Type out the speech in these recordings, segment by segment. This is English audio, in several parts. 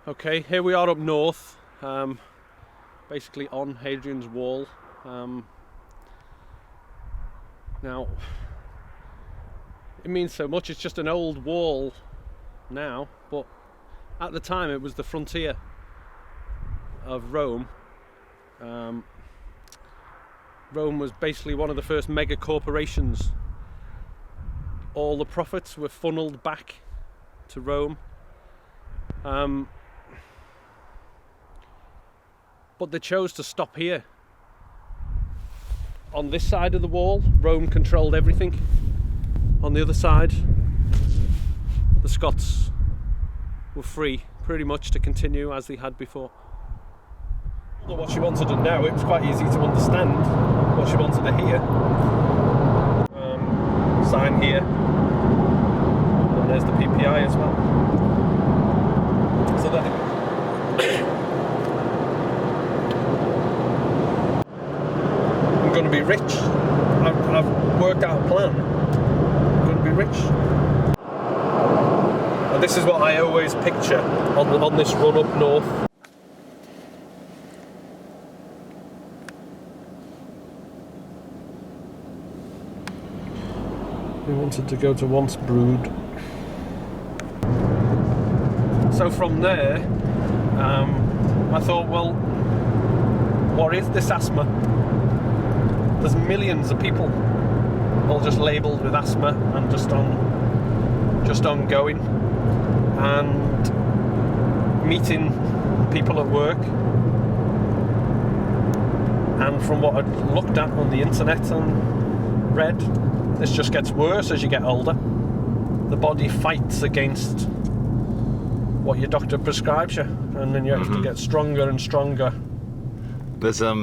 Okay, here we are up north, basically on Hadrian's Wall. Now, it means so much. It's just an old wall now, but at the time it was the frontier of Rome. Rome was basically one of the first mega corporations. All the profits were funneled back to Rome. But they chose to stop here. On this side of the wall, Rome controlled everything. On the other side, the Scots were free, pretty much, to continue as they had before. What she wanted to know, it was quite easy to understand what she wanted to hear. Sign here, and there's the PPI as well. So that. I'm going to be rich. I've worked out a plan. I'm going to be rich. And this is what I always picture on this run up north. We wanted to go to Once Brewed. So from there, I thought, well, what is this asthma? There's millions of people all just labelled with asthma and just ongoing, and meeting people at work. And from what I'd looked at on the internet and read, this just gets worse as you get older. The body fights against what your doctor prescribes you, and then you have to get stronger and stronger. There's a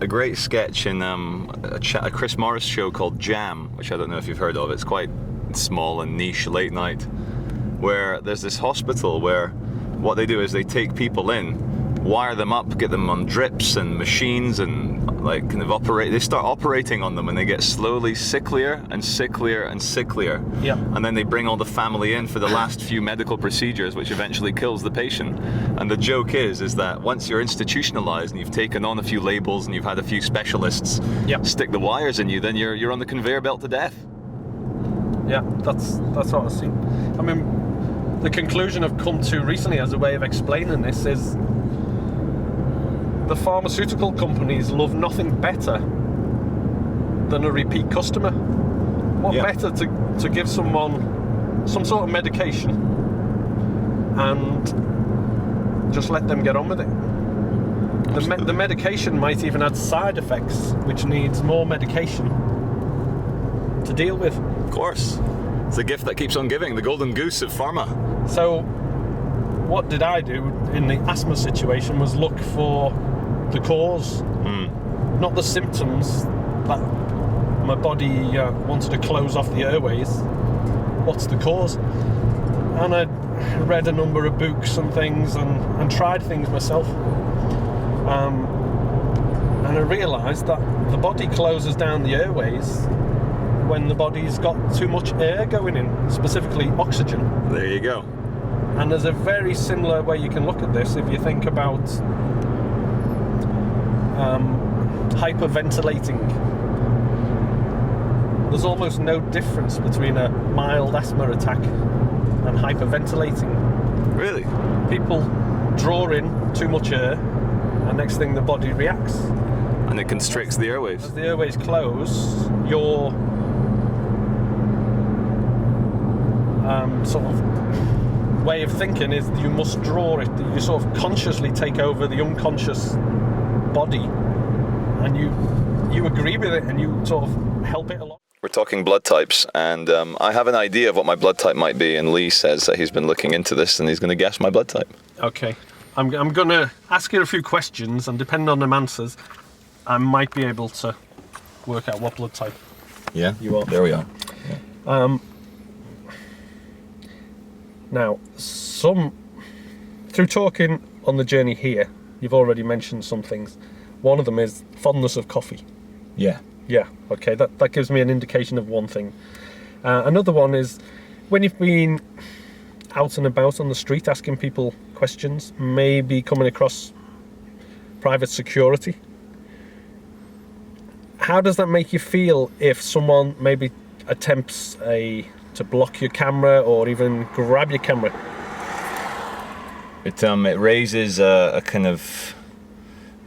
great sketch in a Chris Morris show called Jam, which I don't know if you've heard of. It's quite small and niche, late night, where there's this hospital where what they do is they take people in, wire them up, get them on drips and machines, and like kind of operate. They start operating on them, and they get slowly sicklier and sicklier and sicklier. Yeah. And then they bring all the family in for the last few medical procedures, which eventually kills the patient. And the joke is that once you're institutionalized and you've taken on a few labels and you've had a few specialists stick the wires in you, then you're on the conveyor belt to death. Yeah, that's what I've seen. I mean, the conclusion I've come to recently as a way of explaining this is the pharmaceutical companies love nothing better than a repeat customer. What better to give someone some sort of medication and just let them get on with it. The medication might even add side effects, which needs more medication to deal with. Of course. It's the gift that keeps on giving, the golden goose of pharma. So what did I do in the asthma situation was look for the cause, not the symptoms that my body wanted to close off the airways. What's the cause? And I read a number of books and things and tried things myself. And I realised that the body closes down the airways when the body's got too much air going in, specifically oxygen. There you go. And there's a very similar way you can look at this if you think about hyperventilating. There's almost no difference between a mild asthma attack and hyperventilating. Really? People draw in too much air, and next thing the body reacts. And it constricts the airwaves. As the airways close, your sort of way of thinking is you must draw it. You sort of consciously take over the unconscious body, and you agree with it, and you sort of help it along. We're talking blood types, and I have an idea of what my blood type might be, and Lee says that he's been looking into this and he's going to guess my blood type. Okay. I'm going to ask you a few questions, and depending on them answers, I might be able to work out what blood type you are. There we are. Yeah. Now, through talking on the journey here, you've already mentioned some things. One of them is fondness of coffee. Yeah. Yeah, okay, that gives me an indication of one thing. Another one is when you've been out and about on the street asking people questions, maybe coming across private security. How does that make you feel if someone maybe attempts to block your camera or even grab your camera? It raises a kind of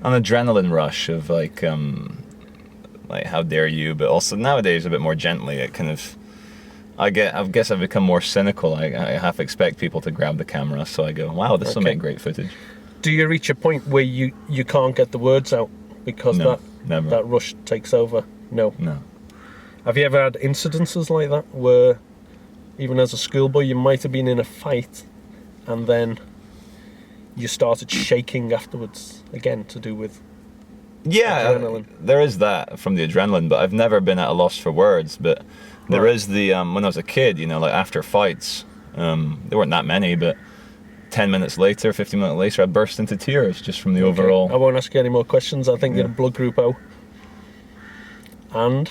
an adrenaline rush of like how dare you, but also nowadays a bit more gently. It kind of, I guess I've become more cynical. I half expect people to grab the camera, so I go, wow, this will make great footage. Do you reach a point where you can't get the words out because that rush takes over? No. Have you ever had incidences like that where even as a schoolboy you might have been in a fight and then you started shaking afterwards, again to do with adrenaline? There is that from the adrenaline, but I've never been at a loss for words. But there is the when I was a kid, like after fights, there weren't that many, but 10 minutes later, 15 minutes later, I burst into tears just from the overall. I won't ask you any more questions. I think you're blood group O. And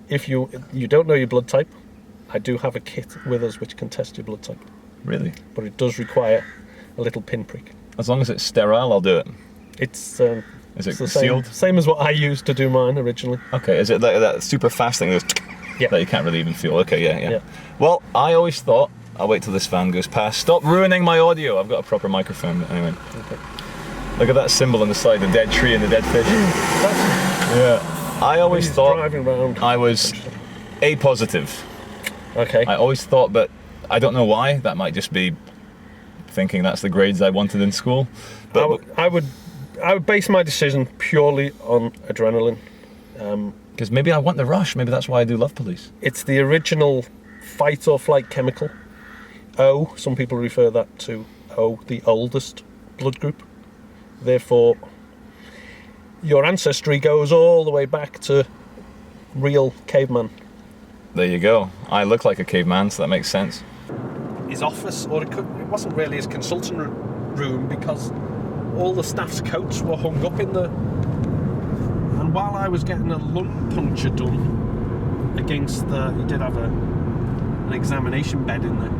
if you don't know your blood type, I do have a kit with us which can test your blood type. Really? But it does require a little pinprick. As long as it's sterile, I'll do it. Is it the sealed? Same as what I used to do mine originally. Okay, is it like that super fast thing that you can't really even feel? Okay, yeah. Well, I always thought, I'll wait till this van goes past. Stop ruining my audio. I've got a proper microphone, but anyway. Okay. Look at that symbol on the side, the dead tree and the dead fish. I always thought I was A positive. Okay. I always thought, but I don't know why. That might just be thinking that's the grades I wanted in school. But I would base my decision purely on adrenaline. Because maybe I want the rush. Maybe that's why I do love police. It's the original fight or flight chemical. O, some people refer that to O, the oldest blood group. Therefore, your ancestry goes all the way back to real caveman. There you go. I look like a caveman, so that makes sense. His office, or it wasn't really his consultant room, because all the staff's coats were hung up in the... And while I was getting a lung puncture done against he did have an examination bed in there,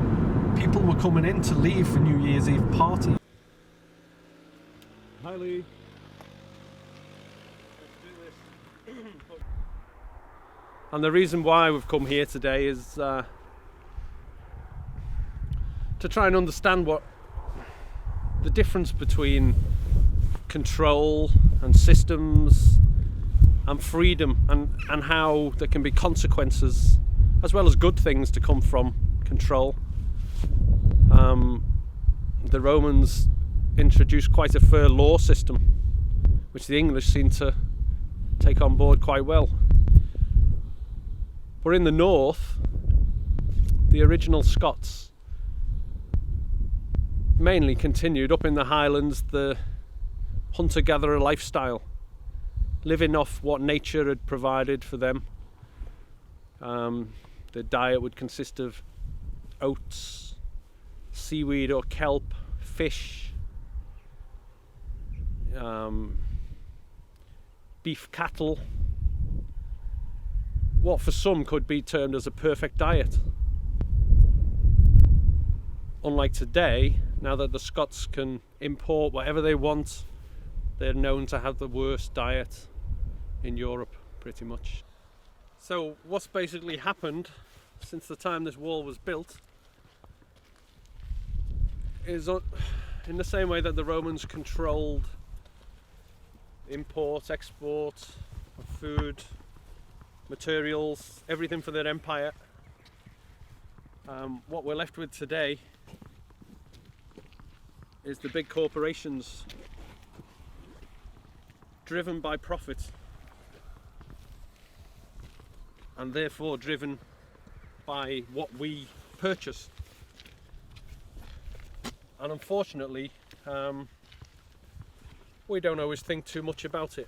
people were coming in to leave for New Year's Eve party. Hi Lee. And the reason why we've come here today is to try and understand what the difference between control and systems and freedom, and how there can be consequences as well as good things to come from control. The Romans introduced quite a fair law system, which the English seem to take on board quite well. But in the north, the original Scots mainly continued up in the Highlands the hunter-gatherer lifestyle, living off what nature had provided for them. The diet would consist of oats, seaweed or kelp, fish, beef cattle, what for some could be termed as a perfect diet. Unlike today, now that the Scots can import whatever they want, they're known to have the worst diet in Europe, pretty much. So what's basically happened since the time this wall was built is, in the same way that the Romans controlled import, export of food, materials, everything for their empire, what we're left with today is the big corporations driven by profit, and therefore driven by what we purchase. And unfortunately, we don't always think too much about it.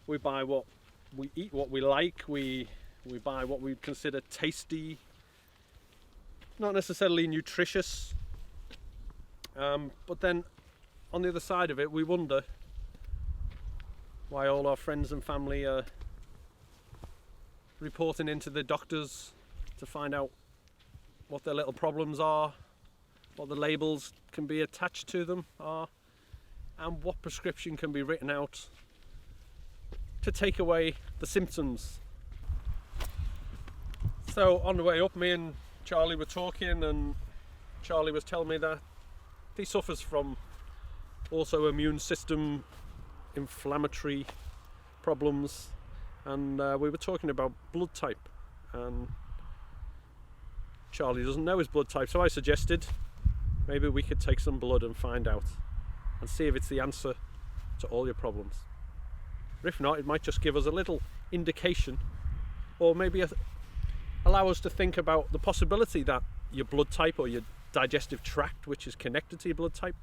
We buy what we eat, what we like, we buy what we consider tasty, not necessarily nutritious, but then on the other side of it, we wonder why all our friends and family are reporting into the doctors to find out what their little problems are, what the labels can be attached to them are, and what prescription can be written out to take away the symptoms. So on the way up, me and Charlie were talking, and Charlie was telling me that he suffers from also immune system inflammatory problems, and we were talking about blood type, and Charlie doesn't know his blood type, so I suggested maybe we could take some blood and find out and see if it's the answer to all your problems. Or if not, it might just give us a little indication, or maybe allow us to think about the possibility that your blood type or your digestive tract, which is connected to your blood type,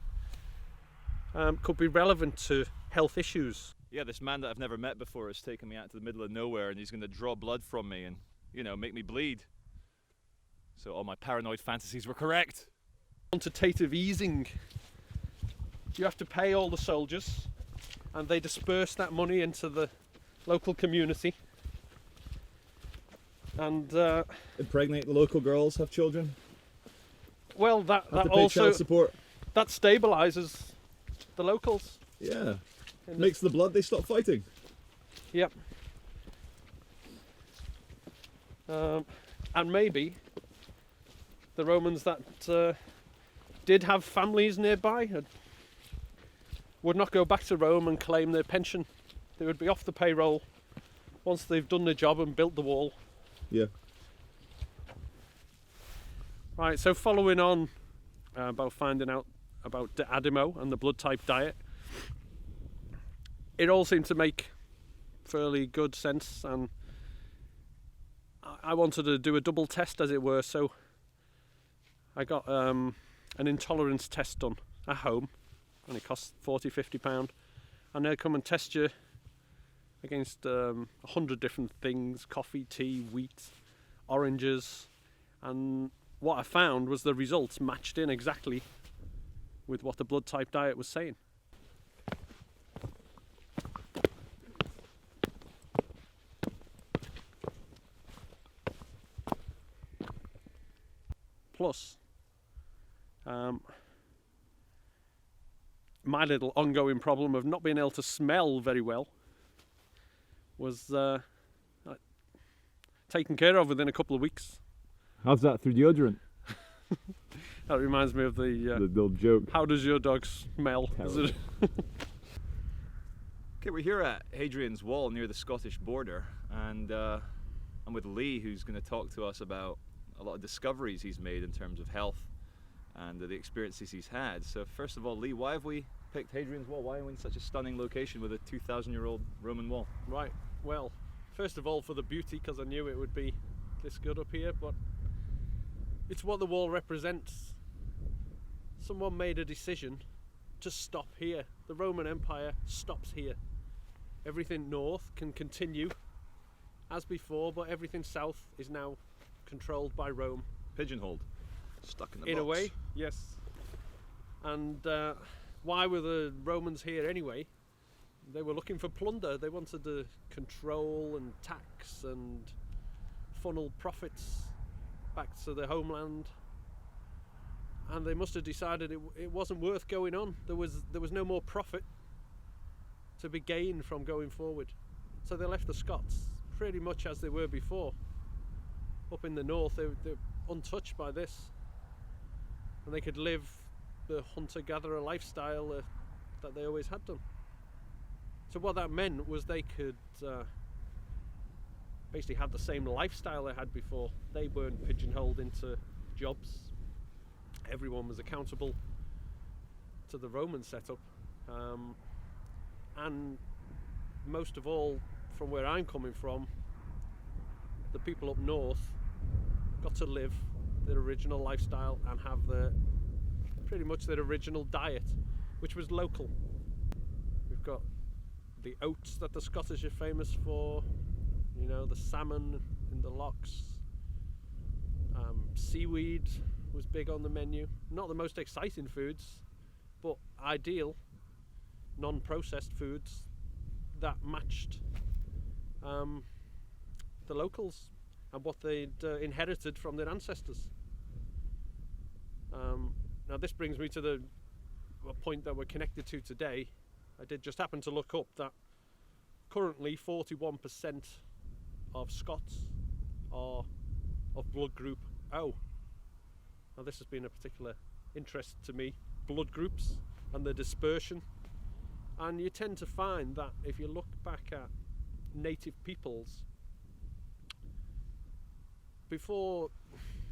could be relevant to health issues. Yeah, this man that I've never met before is taking me out to the middle of nowhere, and he's going to draw blood from me and, make me bleed. So all my paranoid fantasies were correct. Quantitative easing. You have to pay all the soldiers, and they disperse that money into the local community. And impregnate the local girls, have children. Well, that Have to pay also child support. that stabilizes the locals. Yeah, makes the blood, they stop fighting. Yep. And maybe the Romans that did have families nearby would not go back to Rome and claim their pension. They would be off the payroll once they've done their job and built the wall. Yeah. Right, so following on about finding out about Adimo and the blood type diet, it all seemed to make fairly good sense, and I wanted to do a double test, as it were, so I got an intolerance test done at home, and it costs £40-50, and they'll come and test you against 100 different things: coffee, tea, wheat, oranges, and what I found was the results matched in exactly with what the blood type diet was saying. Plus, my little ongoing problem of not being able to smell very well was taken care of within a couple of weeks. How's that through deodorant? That reminds me of the little joke. how does your dog smell? Terrible. Okay, we're here at Hadrian's Wall near the Scottish border, and I'm with Lee, who's going to talk to us about a lot of discoveries he's made in terms of health and the experiences he's had. So first of all, Lee, why have we picked Hadrian's Wall? Why are we in such a stunning location with a 2,000-year-old Roman wall? Right, well, first of all for the beauty, because I knew it would be this good up here, but it's what the wall represents. Someone made a decision to stop here. The Roman Empire stops here. Everything north can continue as before, but everything south is now controlled by Rome. Pigeonholed, stuck in the box. In a way, yes. And why were the Romans here anyway? They were looking for plunder. They wanted to control and tax and funnel profits back to the homeland. And they must have decided it wasn't worth going on. There was no more profit to be gained from going forward. So they left the Scots pretty much as they were before. Up in the north, they're untouched by this, and they could live the hunter-gatherer lifestyle that they always had done. So what that meant was they could basically have the same lifestyle they had before. They weren't pigeonholed into jobs. Everyone was accountable to the Roman setup, and most of all, from where I'm coming from, the people up north got to live their original lifestyle and have pretty much their original diet, which was local. We've got the oats that the Scottish are famous for, the salmon in the lochs. Seaweed was big on the menu. Not the most exciting foods, but ideal, non-processed foods that matched the locals and what they'd inherited from their ancestors. Now this brings me to a point that we're connected to today. I did just happen to look up that currently 41% of Scots are of blood group O. Now this has been a particular interest to me, blood groups and the dispersion. And you tend to find that if you look back at native peoples, before,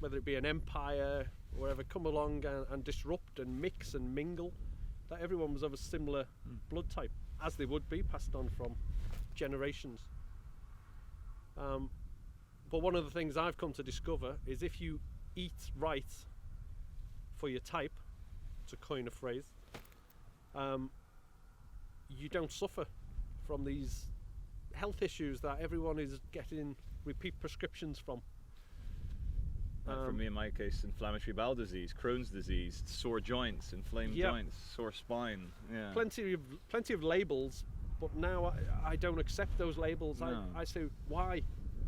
whether it be an empire or whatever, come along and disrupt and mix and mingle, that everyone was of a similar blood type, as they would be, passed on from generations. But one of the things I've come to discover is if you eat right for your type, to coin a phrase, you don't suffer from these health issues that everyone is getting repeat prescriptions from. For me, in my case, inflammatory bowel disease, Crohn's disease, sore joints, inflamed joints, sore spine. Yeah. Plenty of labels, but now I don't accept those labels. No. I say, why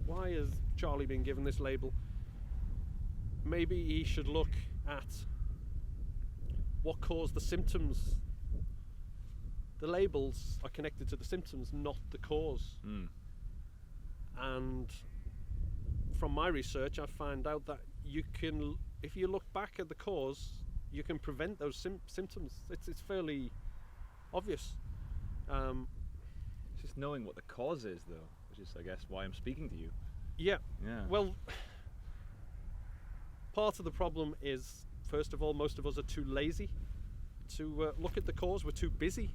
has Charlie been given this label? Maybe he should look at what caused the symptoms. The labels are connected to the symptoms, not the cause. And from my research, I find out that you can, if you look back at the cause, you can prevent those symptoms. It's fairly obvious. It's just knowing what the cause is, though, which is, I guess, why I'm speaking to you. Yeah. Yeah. Well, part of the problem is, first of all, most of us are too lazy to look at the cause. We're too busy.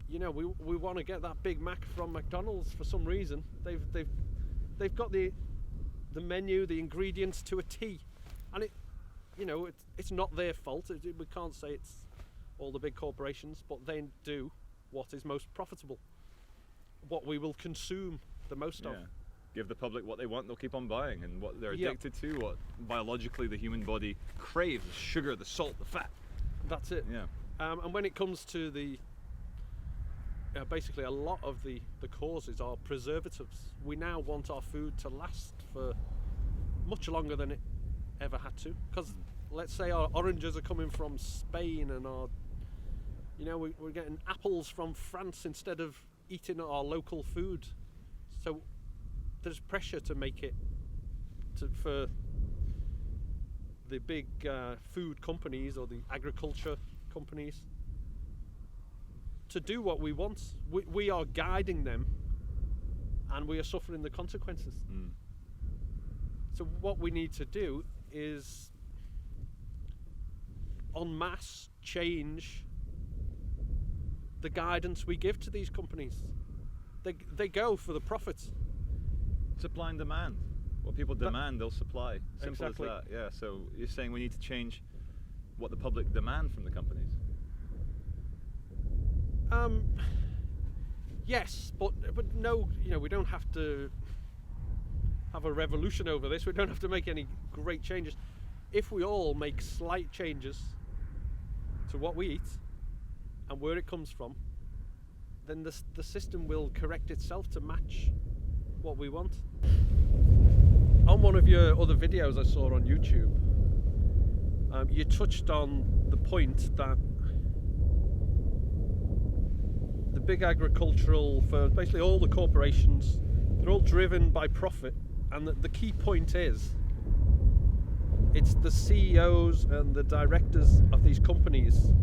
You know, we want to get that Big Mac from McDonald's for some reason. They've got the menu, the ingredients to a T, and it's not their fault. We can't say it's all the big corporations, but they do what is most profitable, what we will consume the most of. Give the public what they want, they'll keep on buying, and what they're addicted to, what biologically the human body craves: the sugar, the salt, the fat. That's it. Yeah. And when it comes to the basically a lot of the causes are preservatives. We now want our food to last for much longer than it ever had to, because let's say our oranges are coming from Spain, and we're getting apples from France instead of eating our local food. So there's pressure to make it for the big food companies or the agriculture companies to do what we want. We are guiding them, and we are suffering the consequences. So what we need to do is en masse change the guidance we give to these companies. They go for the profits. Supply and demand. What people demand, they'll supply. Simple Exactly. as that. Yeah. So you're saying we need to change what the public demand from the companies? Yes, but no, we don't have to have a revolution over this. We don't have to make any great changes. If we all make slight changes to what we eat and where it comes from, then the system will correct itself to match what we want. On one of your other videos I saw on YouTube, you touched on the point that the big agricultural firms, basically all the corporations, they're all driven by profit, and the key point is it's the CEOs and the directors of these companies.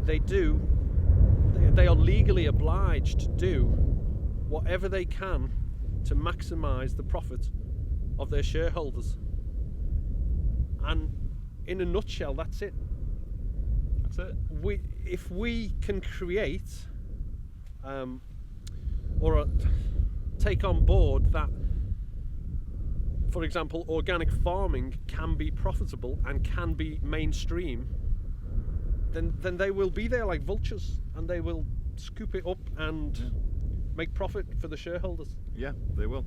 They are legally obliged to do whatever they can to maximize the profit of their shareholders. And in a nutshell, that's it. That's it. If we can create take on board that, for example, organic farming can be profitable and can be mainstream, then they will be there like vultures, and they will scoop it up and make profit for the shareholders. Yeah, they will.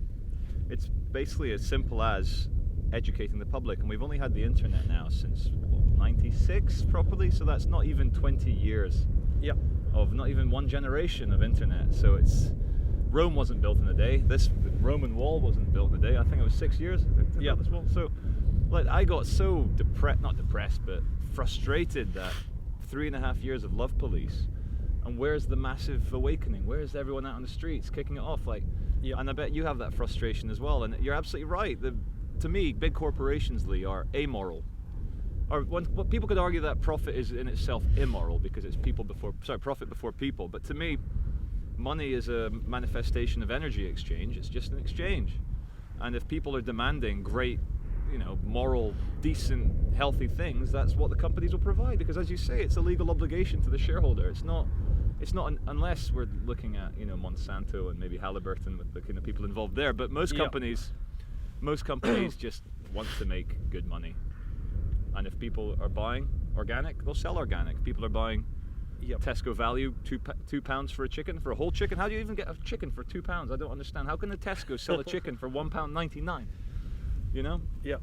It's basically as simple as educating the public, and we've only had the internet now since 96 properly, so that's not even 20 years of not even one generation of internet. So Rome wasn't built in a day. This Roman wall wasn't built in a day. I think it was 6 years. This wall. So Like, I got so not depressed, but frustrated that 3.5 years of love police, and where's the massive awakening? Where's everyone out on the streets kicking it off? Like, Yeah. and I bet you have that frustration as well. And you're absolutely right. To me, big corporations, Lee, are amoral. Or what people could argue that profit is in itself immoral because it's profit before people. But to me, money is a manifestation of energy exchange. It's just an exchange. And if people are demanding great, moral, decent, healthy things, that's what the companies will provide. Because as you say, it's a legal obligation to the shareholder. It's not unless we're looking at, Monsanto and maybe Halliburton with the kind of people involved there. But most companies just want to make good money. And if people are buying organic, they'll sell organic. If people are buying Tesco value, £2 for a chicken, for a whole chicken. How do you even get a chicken for £2? I don't understand. How can the Tesco sell a chicken for £1.99? Yeah,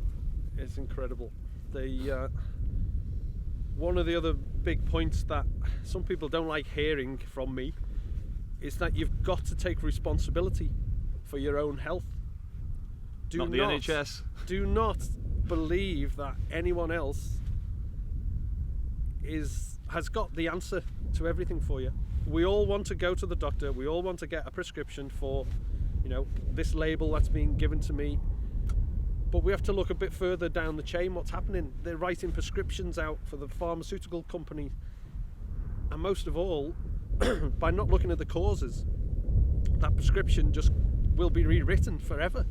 it's incredible. One of the other big points that some people don't like hearing from me is that you've got to take responsibility for your own health. Not the NHS. Do not believe that anyone else has got the answer to everything for you. We all want to go to the doctor. We all want to get a prescription for, this label that's being given to me. But we have to look a bit further down the chain. What's happening? They're writing prescriptions out for the pharmaceutical company, and most of all, by not looking at the causes, that prescription just will be rewritten forever.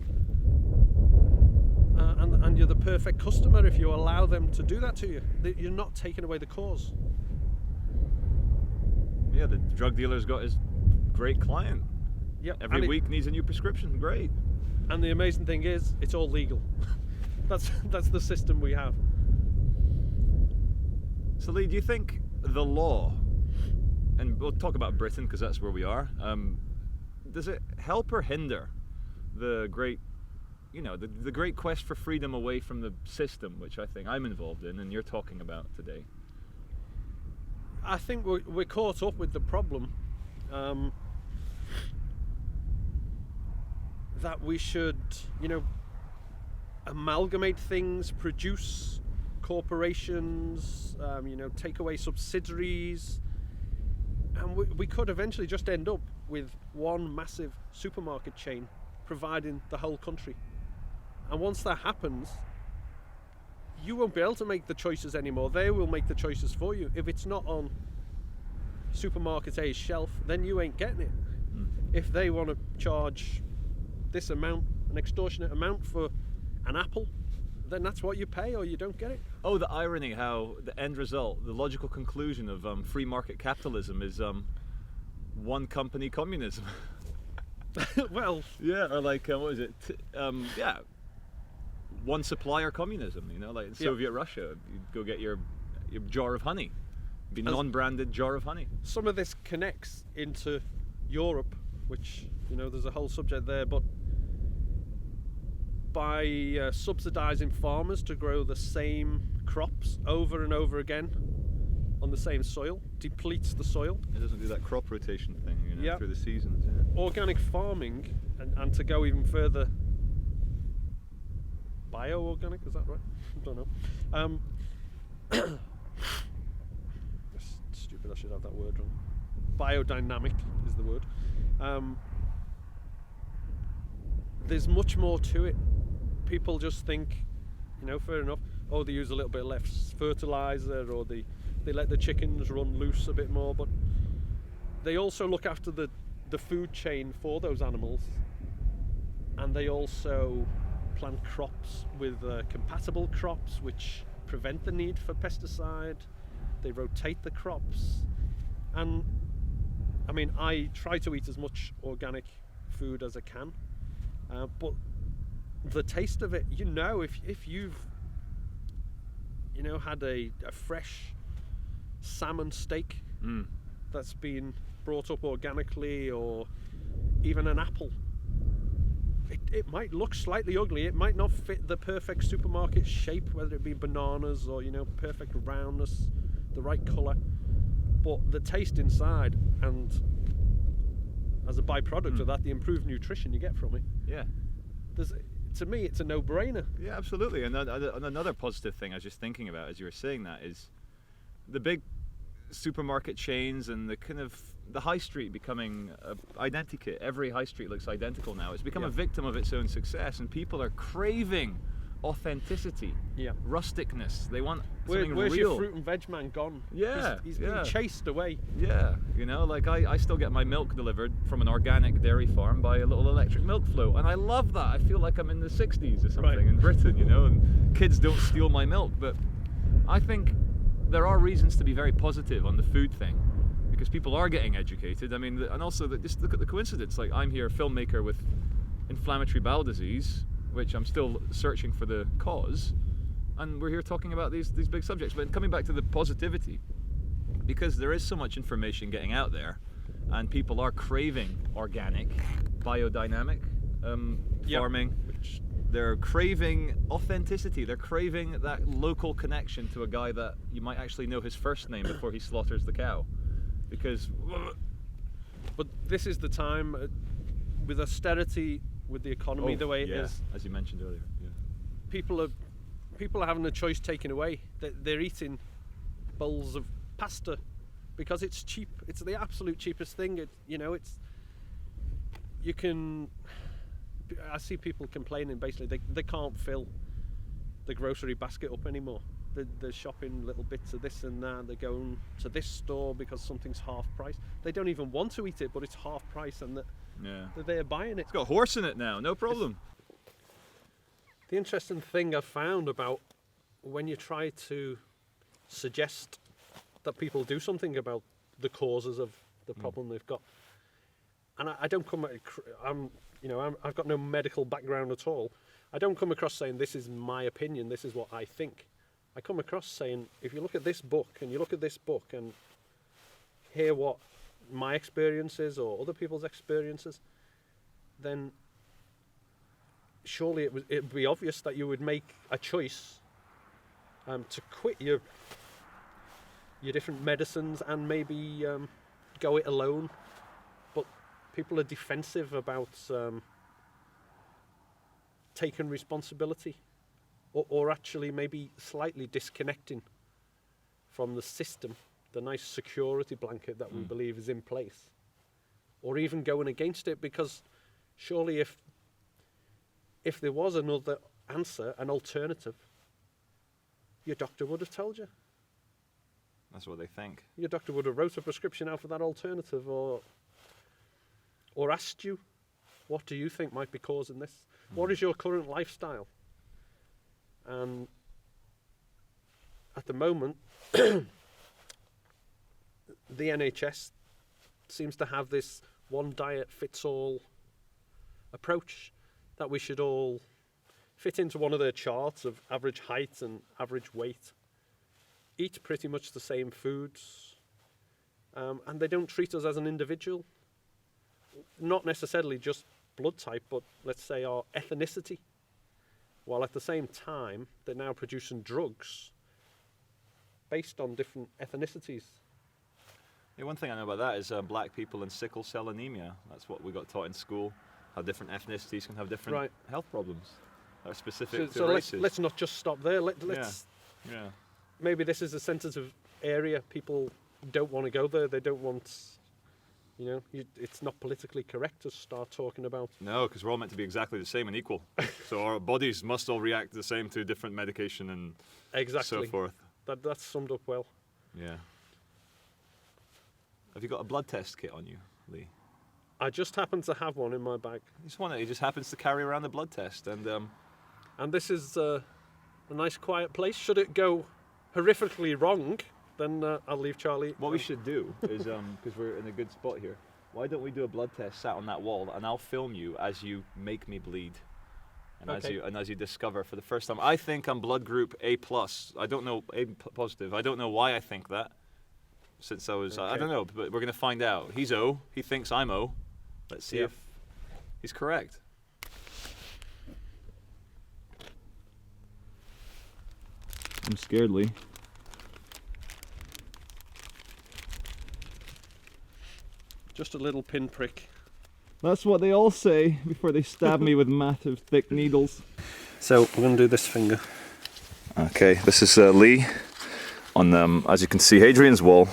And you're the perfect customer if you allow them to do that to you. You're not taking away the cause. Yeah, the drug dealer's got his great client. Yep. Every week needs a new prescription. Great. And the amazing thing is, it's all legal. That's the system we have. So Lee, do you think the law, and we'll talk about Britain because that's where we are, does it help or hinder the great, the great quest for freedom away from the system, which I think I'm involved in and you're talking about today? I think we're caught up with the problem that we should, amalgamate things, produce corporations, take away subsidiaries, and we could eventually just end up with one massive supermarket chain providing the whole country. And once that happens, you won't be able to make the choices anymore. They will make the choices for you. If it's not on supermarket A's shelf, then you ain't getting it. If they want to charge this amount, an extortionate amount for an apple, then that's what you pay, or you don't get it. Oh, the irony how the end result, the logical conclusion of free market capitalism is one company communism. Well, yeah, or like what is it? One supplier communism. Like in Soviet Russia, you'd go get your jar of honey, be non-branded jar of honey. Some of this connects into Europe, which there's a whole subject there, but by subsidizing farmers to grow the same crops over and over again on the same soil, depletes the soil. It doesn't do that crop rotation thing, through the seasons. Yeah. Organic farming, and to go even further, bio-organic, is that right? I don't know. That's stupid, I should have that word wrong. Biodynamic is the word. There's much more to it. People just think, fair enough, they use a little bit less fertilizer, or they let the chickens run loose a bit more, but they also look after the food chain for those animals, and they also plant crops with compatible crops which prevent the need for pesticide. They rotate the crops, and I try to eat as much organic food as I can, but the taste of it, if you've had a fresh salmon steak that's been brought up organically, or even an apple, it might look slightly ugly, it might not fit the perfect supermarket shape, whether it be bananas or perfect roundness, the right colour, but the taste inside, and as a byproduct of that, the improved nutrition you get from it, to me, it's a no-brainer. Yeah, absolutely. And another positive thing I was just thinking about as you were saying that is the big supermarket chains and the high street becoming identikit. Every high street looks identical now. It's become a victim of its own success, and people are craving authenticity, rusticness. They want something where's real. your fruit and veg man gone? Yeah, he's been chased away. Yeah, you know, like I still get my milk delivered from an organic dairy farm by a little electric milk float, and I love that. I feel like I'm in the 60s or something in Britain, you know, and kids don't steal my milk. But I think there are reasons to be very positive on the food thing, because people are getting educated. I mean, and also just look at the coincidence. Like, I'm here, a filmmaker with inflammatory bowel disease, which I'm still searching for the cause, and we're here talking about these big subjects. But coming back to the positivity, because there is so much information getting out there, and people are craving organic, biodynamic farming. Which they're craving authenticity. They're craving that local connection to a guy that you might actually know his first name before he slaughters the cow. Because, but this is the time with austerity, with the economy the way it is, as you mentioned earlier. Yeah. People are having a choice taken away. They're eating bowls of pasta because it's cheap. It's the absolute cheapest thing. I see people complaining. Basically, they can't fill the grocery basket up anymore. They're shopping little bits of this and that. They're going to this store because something's half price. They don't even want to eat it, but it's half price, and they're buying it. It's got a horse in it now, no problem. The interesting thing I've found about when you try to suggest that people do something about the causes of the problem they've got, and I don't come. I've got no medical background at all. I don't come across saying this is my opinion. This is what I think. I come across saying, if you look at this book and you look at this book and hear what my experience is or other people's experiences, then surely it would be obvious that you would make a choice to quit your different medicines and maybe go it alone. But people are defensive about taking responsibility. Or actually maybe slightly disconnecting from the system, the nice security blanket that we believe is in place, or even going against it, because surely if there was another answer, an alternative, your doctor would have told you. That's what they think. Your doctor would have wrote a prescription out for that alternative, or asked you, what do you think might be causing this? What is your current lifestyle? And at the moment, the NHS seems to have this one diet fits all approach, that we should all fit into one of their charts of average height and average weight, eat pretty much the same foods, and they don't treat us as an individual, not necessarily just blood type, but let's say our ethnicity. While at the same time, they're now producing drugs based on different ethnicities. Yeah, one thing I know about that is black people and sickle cell anemia. That's what we got taught in school, how different ethnicities can have different health problems that are specific to races. Let's not just stop there. Let's maybe this is a sensitive area. People don't want to go there. They don't want... it's not politically correct to start talking about... No, because we're all meant to be exactly the same and equal. So our bodies must all react the same to different medication and so forth. That's summed up well. Yeah. Have you got a blood test kit on you, Lee? I just happen to have one in my bag. He just happens to carry around the blood test. And this is a nice quiet place. Should it go horrifically wrong, then I'll leave Charlie. What we should do is, because we're in a good spot here, why don't we do a blood test sat on that wall, and I'll film you as you make me bleed, and as you discover for the first time. I think I'm blood group A+. I don't know, A positive. I don't know why I think that. Since I was, I don't know, but we're going to find out. He's O. He thinks I'm O. Let's see if he's correct. I'm scared, Lee. Just a little pinprick. That's what they all say before they stab me with massive thick needles. So we're going to do this finger. Okay, this is Lee on, as you can see, Hadrian's wall,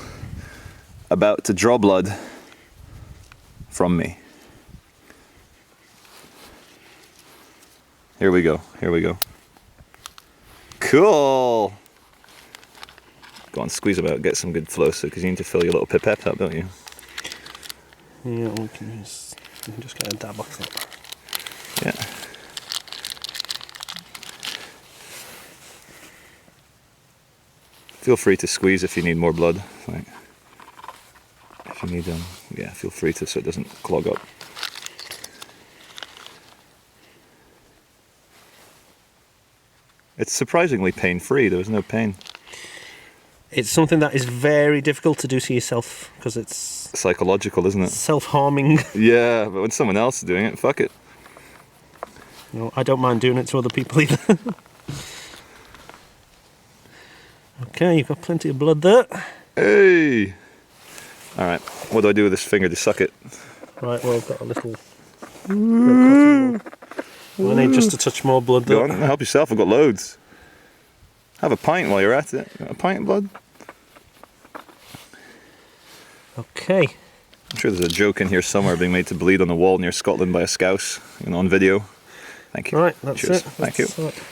about to draw blood from me. Here we go, here we go. Cool! Go on, squeeze about, get some good flow, because you need to fill your little pipette up, don't you? Yeah, we can just get a dab off that. Yeah. Feel free to squeeze if you need more blood. Like, if you need yeah, feel free to, so it doesn't clog up. It's surprisingly pain-free. There was no pain. It's something that is very difficult to do to yourself because it's Psychological, isn't it? self-harming. Yeah, but when someone else is doing it, fuck it. No, I don't mind doing it to other people either. Okay, you've got plenty of blood there. Hey! Alright, what do I do with this finger to suck it? Right, well, I've got a little... I need just a touch more blood Go there. on, help yourself, I've got loads. Have a pint while you're at it. Got a pint of blood? Okay. I'm sure there's a joke in here somewhere being made to bleed on the wall near Scotland by a scouse, on video. Thank you. Right, that's Cheers. it. Thank you. That's it.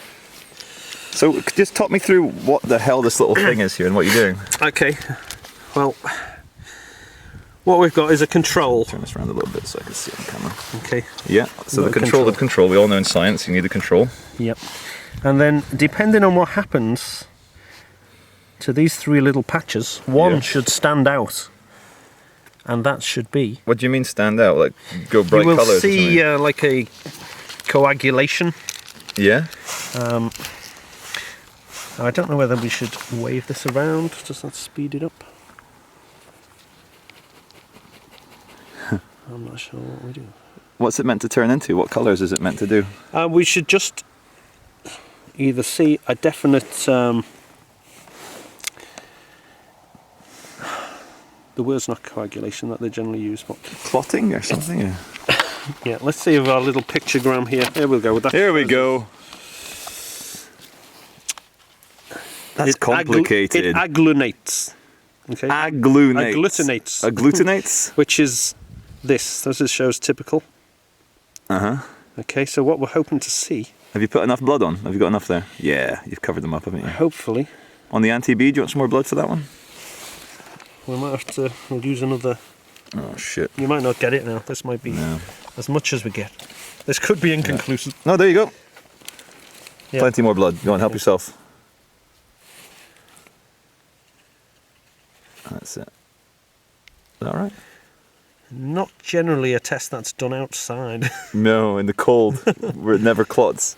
So, just talk me through what the hell this little thing is here and what you're doing. Okay, well, what we've got is a control. Turn this around a little bit so I can see it on camera. Okay. Yeah, so Got the a control. control. We all know in science you need a control. Yep. And then, depending on what happens to these three little patches, one Yeah. should stand out, and that should be. What do you mean stand out? Like go bright You will colours? see like a coagulation. Yeah. I don't know whether we should wave this around. Does that speed it up? I'm not sure what we do. What's it meant to turn into? What colours is it meant to do? We should just either see a definite... the word's not coagulation that they generally use, but... Clotting or something? Yeah. Yeah, let's see if our little pictogram here... Here we'll go with that. Here we go. That's complicated. It agglutinates. Okay. Agglutinates. Agglutinates? Which is this. This shows typical. Uh-huh. Okay, so what we're hoping to see... Have you put enough blood on? Have you got enough there? Yeah, you've covered them up, haven't you? Hopefully. On the anti-B, do you want some more blood for that one? We might have to... We'll use another... Oh, shit. You might not get it now. This might be No. as much as we get. This could be inconclusive. No, there you go. Yeah. Plenty more blood. Go on, help yourself. That's it. Is that alright? Not generally a test that's done outside. No, in the cold, where it never clots.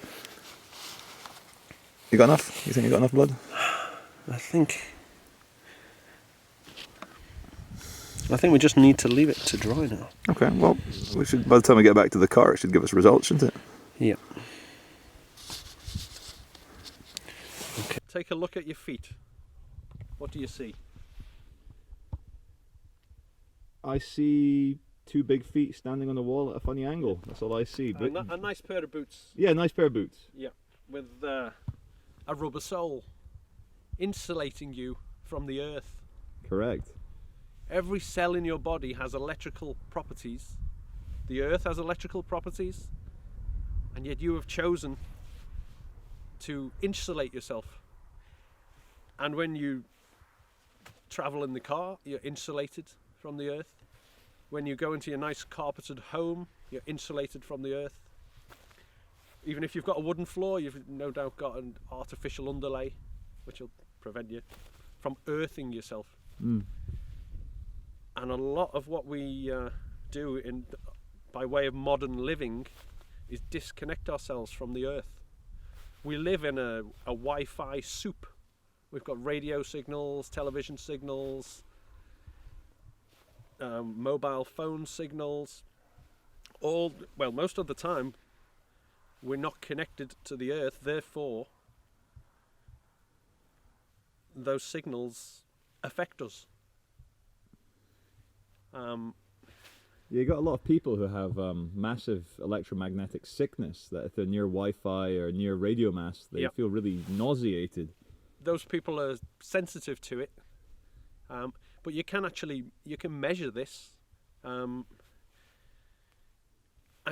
You got enough? You think you got enough blood? I think we just need to leave it to dry now. Okay, well, we should. By the time we get back to the car, it should give us results, shouldn't it? Yeah. Okay. Take a look at your feet. What do you see? I see two big feet standing on the wall at a funny angle. That's all I see. But A nice pair of boots. yeah, nice pair of boots. Yeah, with a rubber sole insulating you from the earth. Correct. Every cell in your body has electrical properties. The earth has electrical properties, and yet you have chosen to insulate yourself. And when you travel in the car, you're insulated from the earth. When you go into your nice carpeted home, you're insulated from the earth. Even if you've got a wooden floor, you've no doubt got an artificial underlay, which will prevent you from earthing yourself. Mm. And a lot of what we do by way of modern living is disconnect ourselves from the earth. We live in a Wi-Fi soup. We've got radio signals, television signals, mobile phone signals. Most of the time we're not connected to the earth, therefore those signals affect us. You got a lot of people who have massive electromagnetic sickness, that if they're near Wi-Fi or near radio masts, they Yep. feel really nauseated. Those people are sensitive to it, but you can measure this, and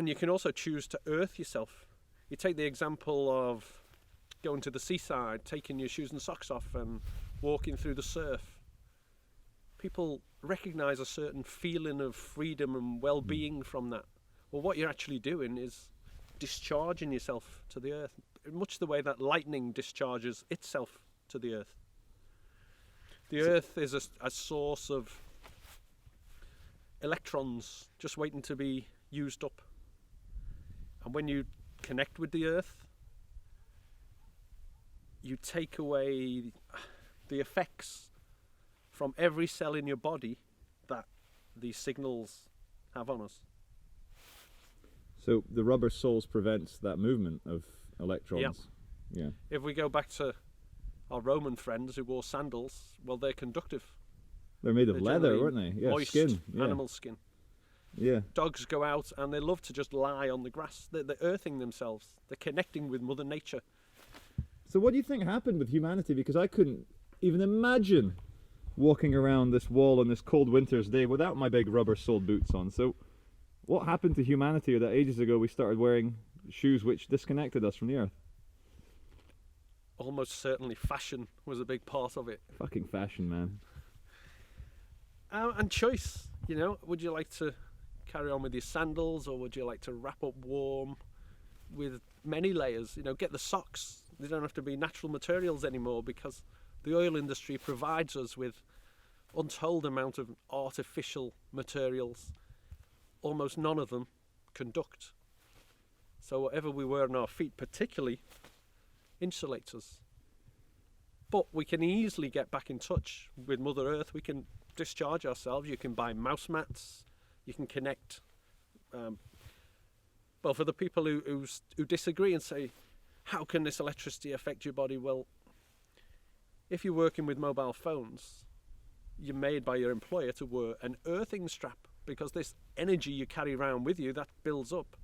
you can also choose to earth yourself. You take the example of going to the seaside, taking your shoes and socks off and walking through the surf. People recognise a certain feeling of freedom and well-being from that. Well, what you're actually doing is discharging yourself to the earth, much the way that lightning discharges itself to the earth. The earth is a source of electrons just waiting to be used up. And when you connect with the earth, you take away the effects from every cell in your body that these signals have on us. So the rubber soles prevents that movement of electrons. Yeah. If we go back to our Roman friends who wore sandals, well, they're conductive. They're made of They're leather, generally weren't they? Yeah, moist skin. Yeah. animal skin. Yeah. Dogs go out and they love to just lie on the grass. They're earthing themselves. They're connecting with Mother Nature. So what do you think happened with humanity? Because I couldn't even imagine walking around this wall on this cold winter's day without my big rubber-soled boots on. So what happened to humanity that ages ago we started wearing shoes which disconnected us from the earth? Almost certainly fashion was a big part of it. Fucking fashion, man. And choice, you know, would you like to carry on with your sandals, or would you like to wrap up warm with many layers? You know, get the socks. They don't have to be natural materials anymore, because the oil industry provides us with untold amount of artificial materials. Almost none of them conduct. So whatever we wear on our feet particularly insulates us. But we can easily get back in touch with Mother Earth. We can discharge ourselves. You can buy mouse mats. You can connect. Well, for the people who disagree and say, how can this electricity affect your body? Well, if you're working with mobile phones, you're made by your employer to wear an earthing strap, because this energy you carry around with you that builds up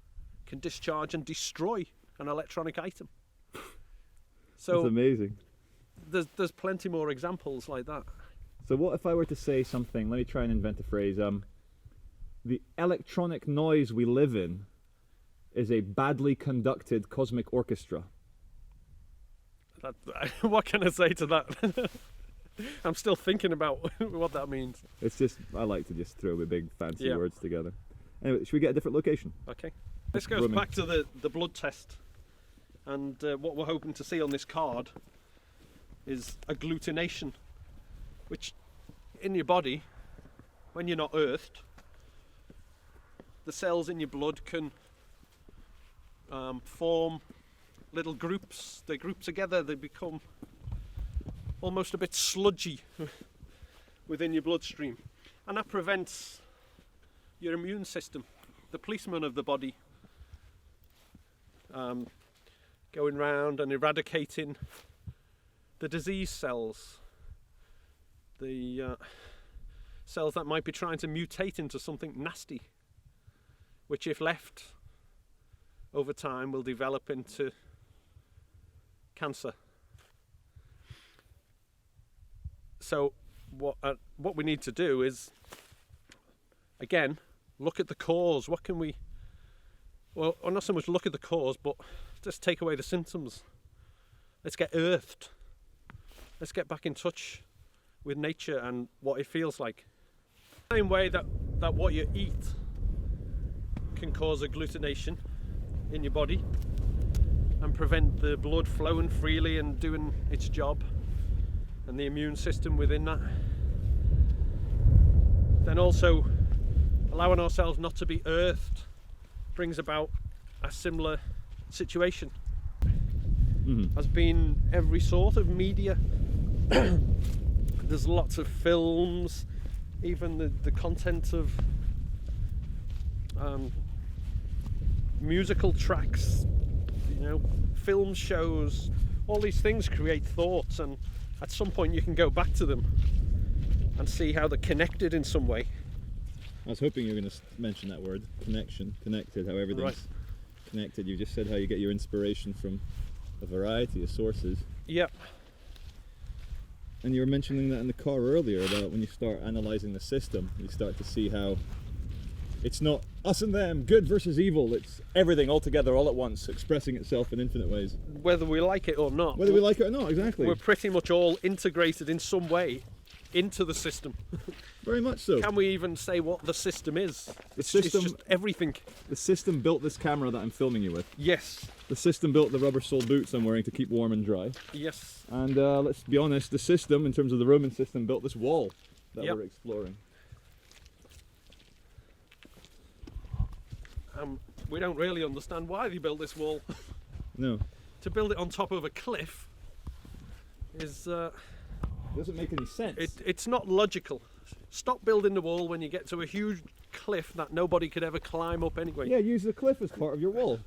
can discharge and destroy an electronic item. So That's amazing. there's plenty more examples like that. So what if I were to say something, let me try and invent a phrase, the electronic noise we live in is a badly conducted cosmic orchestra. What can I say to that? I'm still thinking about what that means. It's just, I like to just throw the big fancy Yeah. words together. Anyway, should we get a different location? Okay. This goes Blooming. back to the blood test. And what we're hoping to see on this card is agglutination, which in your body, when you're not earthed, the cells in your blood can form little groups. They group together, they become almost a bit sludgy within your bloodstream. And that prevents your immune system, the policeman of the body, going round and eradicating the disease cells, the cells that might be trying to mutate into something nasty, which if left over time will develop into cancer. So what we need to do is, again, look at the cause. What can we, well, not so much look at the cause, but just take away the symptoms. Let's get earthed. Let's get back in touch with nature and what it feels like. The same way that what you eat can cause agglutination in your body and prevent the blood flowing freely and doing its job, and the immune system within that, then also allowing ourselves not to be earthed brings about a similar situation. Has been every sort of media. There's lots of films, even the content of musical tracks, you know, film shows. All these things create thoughts, and at some point you can go back to them and see how they're connected in some way. I was hoping you were going to mention that word, connection, connected, how everything's Right. connected. You just said how you get your inspiration from a variety of sources. Yep. And you were mentioning that in the car earlier about when you start analysing the system, you start to see how it's not us and them, good versus evil, it's everything all together all at once, expressing itself in infinite ways. Whether we like it or not. Whether we like it or not, exactly. We're pretty much all integrated in some way into the system. Very much so. Can we even say what the system is? It's system- just everything. The system built this camera that I'm filming you with. Yes. The system built the rubber-soled boots I'm wearing to keep warm and dry. Yes. And let's be honest, the system, in terms of the Roman system, built this wall that Yep. we're exploring. We don't really understand why they built this wall. No, To build it on top of a cliff is doesn't make any sense. it's not logical. Stop building the wall when you get to a huge cliff that nobody could ever climb up anyway. Yeah, use the cliff as part of your wall.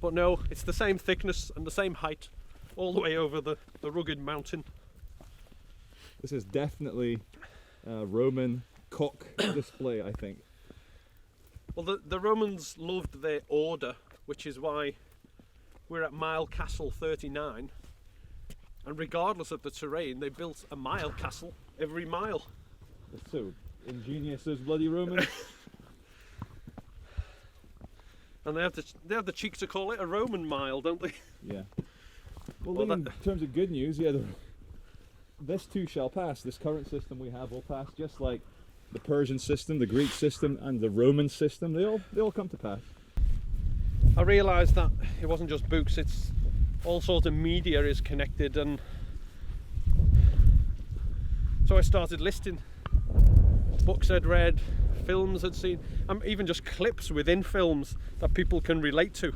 But no, it's the same thickness and the same height all the way over the rugged mountain. This is definitely a Roman cock display, I think. Well, the Romans loved their order, which is why we're at Mile Castle 39. And regardless of the terrain, they built a mile castle every mile. It's so ingenious, those bloody Romans. And they have the cheek to call it a Roman mile, don't they? Yeah. Well, Well, then, in terms of good news, yeah, this too shall pass. This current system we have will pass, just like the Persian system, the Greek system, and the Roman system. They all come to pass. I realised that it wasn't just books, it's all sorts of media is connected, and so I started listing books I'd read, films I'd seen, and even just clips within films that people can relate to.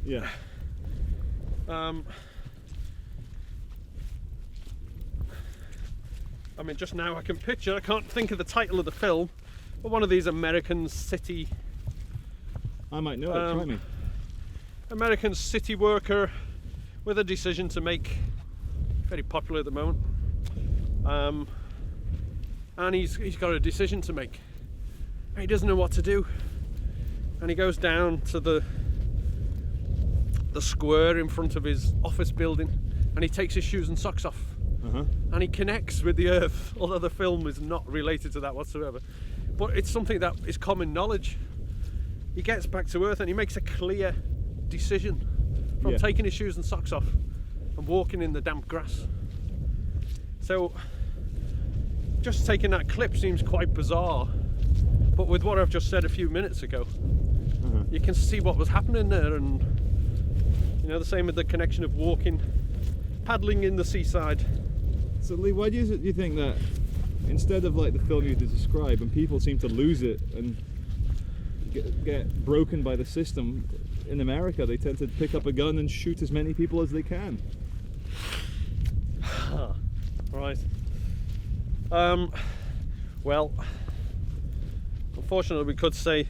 Yeah. I mean, just now I can picture, I can't think of the title of the film, but one of these American city I might know it, try me. American city worker with a decision to make, very popular at the moment, and he's got a decision to make. And he doesn't know what to do, and he goes down to the square in front of his office building, and he takes his shoes and socks off, and he connects with the earth, although the film is not related to that whatsoever, but it's something that is common knowledge. He gets back to earth and he makes a clear decision from taking his shoes and socks off and walking in the damp grass. So just taking that clip seems quite bizarre, but with what I've just said a few minutes ago, you can see what was happening there. And you know, the same with the connection of walking, paddling in the seaside. So Lee, why do you think that instead of like the film you described, when people seem to lose it and get broken by the system, in America they tend to pick up a gun and shoot as many people as they can? Right. Well, unfortunately we could say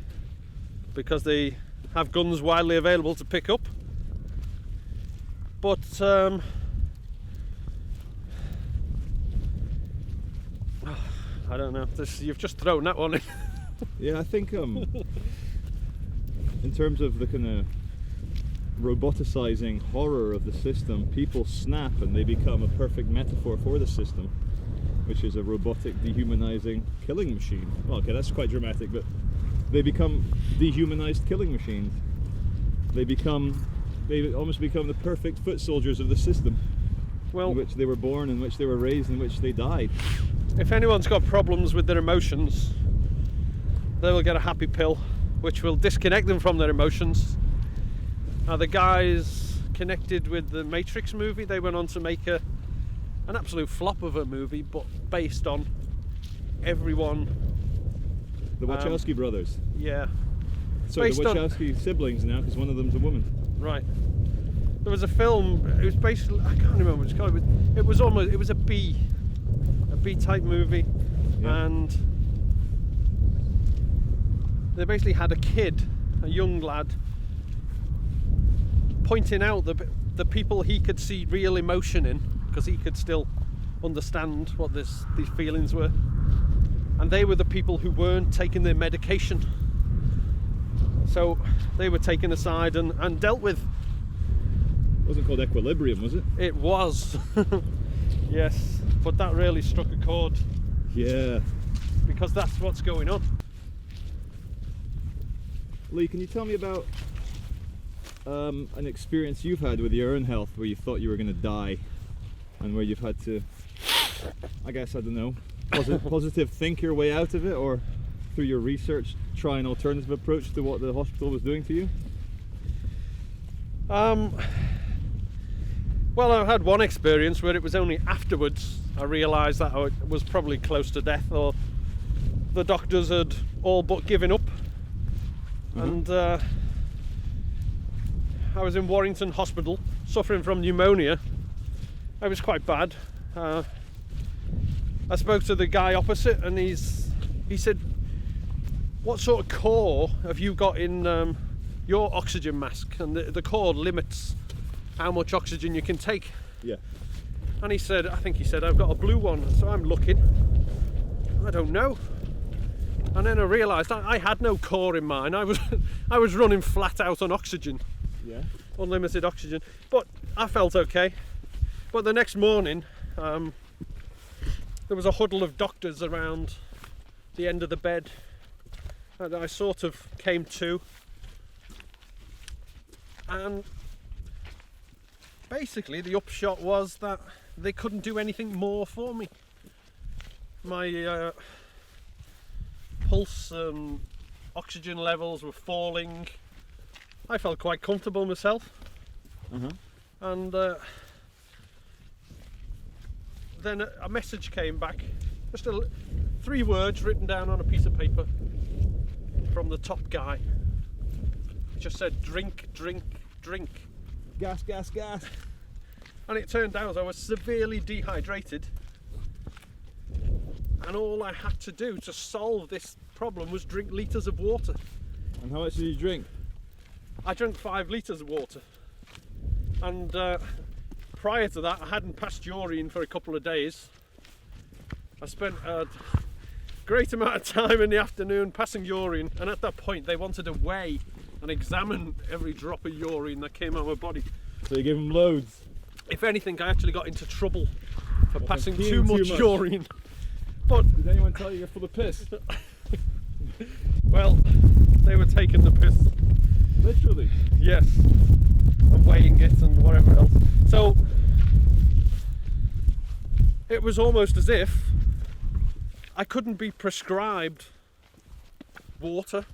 because they have guns widely available to pick up, but I don't know, you've just thrown that one in. Yeah, I think in terms of the kind of roboticizing horror of the system, people snap and they become a perfect metaphor for the system, which is a robotic, dehumanizing killing machine. Well, okay, that's quite dramatic, but they become dehumanized killing machines. They almost become the perfect foot soldiers of the system, Well, in which they were born, in which they were raised, in which they died. if anyone's got problems with their emotions, they will get a happy pill which will disconnect them from their emotions. Now, the guys connected with the Matrix movie, they went on to make an absolute flop of a movie, but based on everyone. The Wachowski brothers. Yeah, So the based on- Wachowski siblings now, because one of them's a woman. right. There was a film, it was basically, I can't remember what it's called, it was a B-type movie, Yeah. and they basically had a kid, a young lad, pointing out the people he could see real emotion in, because he could still understand what these feelings were. and they were the people who weren't taking their medication. So they were taken aside and dealt with. It wasn't called equilibrium, was it? It was. Yes, but that really struck a chord. Yeah. Because that's what's going on. Lee, can you tell me about an experience you've had with your own health where you thought you were going to die and where you've had to, I guess, I don't know, positive think your way out of it, or through your research try an alternative approach to what the hospital was doing to you? Well, I've had one experience where it was only afterwards I realised that I was probably close to death, or the doctors had all but given up. And I was in Warrington Hospital suffering from pneumonia. It was quite bad. I spoke to the guy opposite, and he said, "What sort of core have you got in your oxygen mask?" And the core limits how much oxygen you can take. Yeah. And he said, I think he said, "I've got a blue one." So I'm looking. I don't know. And then I realised I had no core in mine. I was running flat out on oxygen. Yeah. Unlimited oxygen. But I felt okay. But the next morning, there was a huddle of doctors around the end of the bed. And I sort of came to. And basically the upshot was that they couldn't do anything more for me. My pulse and oxygen levels were falling. I felt quite comfortable myself. And then a message came back, just 3 words written down on a piece of paper from the top guy. It just said, "Drink, drink, drink." Gas, gas, gas. And it turned out I was severely dehydrated, and all I had to do to solve this problem was drink litres of water. And how much did you drink? I drank 5 litres of water, and prior to that I hadn't passed urine for a couple of days. I spent a great amount of time in the afternoon passing urine, and at that point they wanted to weigh and examine every drop of urine that came out of my body. So you gave him loads? If anything, I actually got into trouble for passing peeing too much urine. But did anyone tell you you're full of piss? well, they were taking the piss. Literally? Yes. And weighing it and whatever else. So it was almost as if I couldn't be prescribed water.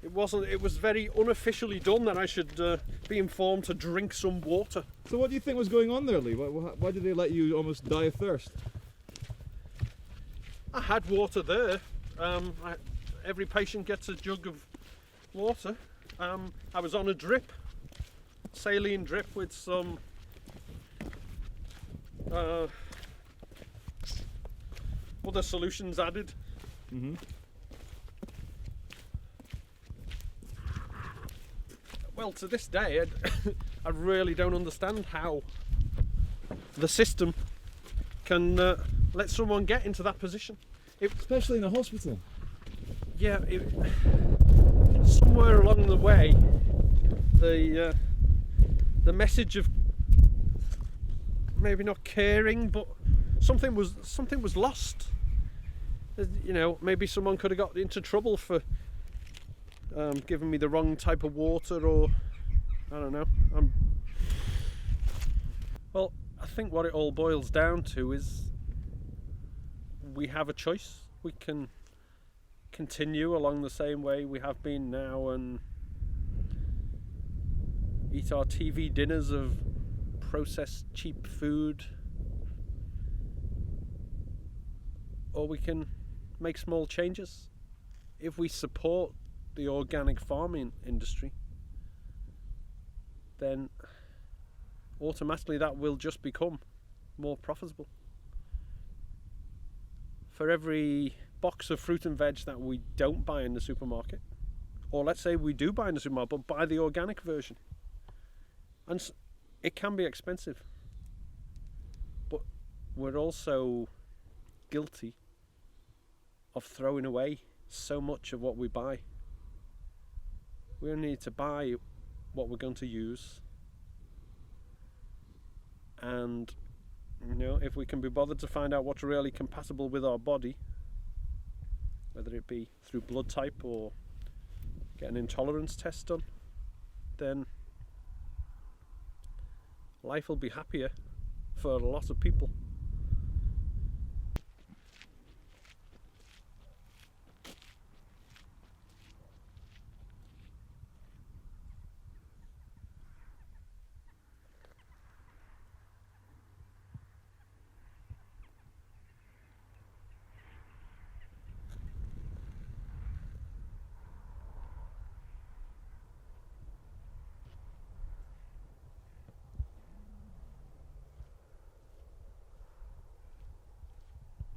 It was very unofficially done that I should be informed to drink some water. So what do you think was going on there, Lee? Why did they let you almost die of thirst? I had water there. Every patient gets a jug of water. I was on a drip, saline drip with some other solutions added. Well, to this day, I really don't understand how the system can let someone get into that position. Especially in a hospital. Yeah, somewhere along the way, the message of maybe not caring, but something was lost. You know, maybe someone could have got into trouble for giving me the wrong type of water, or I don't know. Well, I think what it all boils down to is we have a choice. We can continue along the same way we have been now and eat our TV dinners of processed cheap food, or we can make small changes. If we support the organic farming industry, then automatically that will just become more profitable. For every box of fruit and veg that we don't buy in the supermarket, or let's say we do buy in the supermarket but buy the organic version, and it can be expensive, but we're also guilty of throwing away so much of what we buy. We only need to buy what we're going to use, and if we can be bothered to find out what's really compatible with our body, whether it be through blood type or get an intolerance test done, then life will be happier for a lot of people.